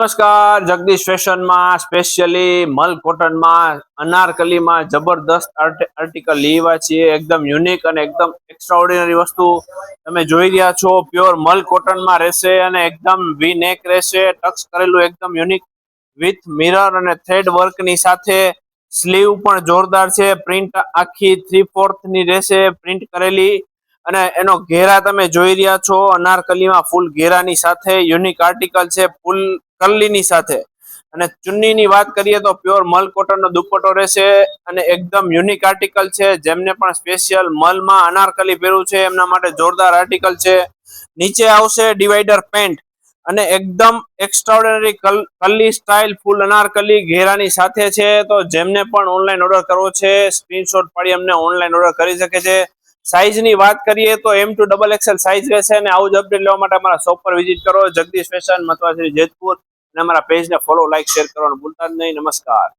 નમસ્કાર, જગદીશ ફેશનમાં સ્પેશિયલી મલ કોટનમાં અનારકલીમાં જબરદસ્ત આર્ટિકલ લેવા છીએ. એકદમ યુનિક અને એકદમ એક્સ્ટ્રાઓર્ડિનરી વસ્તુ તમે જોઈ રહ્યા છો. પ્યોર મલ કોટનમાં રહેશે અને એકદમ વી નેક રહેશે. ટક્સ કરેલું એકદમ યુનિક વિથ મિરર અને થ્રેડ વર્કની સાથે સ્લીવ પણ જોરદાર છે. પ્રિન્ટ આખી 3/4 ની રહેશે, પ્રિન્ટ કરેલી. અને એનો ઘેરા તમે જોઈ રહ્યા છો, અનારકલીમાં ફૂલ ઘેરાની સાથે યુનિક આર્ટિકલ છે, ફૂલ કરલીની સાથે. અને ચુન્નીની વાત કરીએ તો પ્યોર મલ કોટનનો દુપટ્ટો રહેશે અને એકદમ યુનિક આર્ટિકલ છે. જેમને પણ સ્પેશિયલ મલમાં અનારકલી પહેરવું છે એમના માટે જોરદાર આર્ટિકલ છે. નીચે આવશે ડિવાઈડર પેન્ટ અને એકદમ એક્સ્ટ્રાઓર્ડિનરી કલી સ્ટાઇલ ફૂલ અનારકલી ઘેરાની સાથે છે. તો જેમને પણ ઓનલાઈન ઓર્ડર કરવો છે, સ્ક્રીનશોટ પાડી અમને ઓનલાઈન ઓર્ડર કરી શકે છે. સાઈઝની વાત કરીએ તો M2XXL સાઈઝ રહેશે. અને આવું જ અપડેટ લેવા માટે અમારા શોપ પર વિઝિટ કરો, જગદીશ ફેશન, મથુરા શ્રી જેતપુર. અને અમારા પેજને ફોલો, લાઈક, શેર કરવાનું ભૂલતા જ નહીં. નમસ્કાર.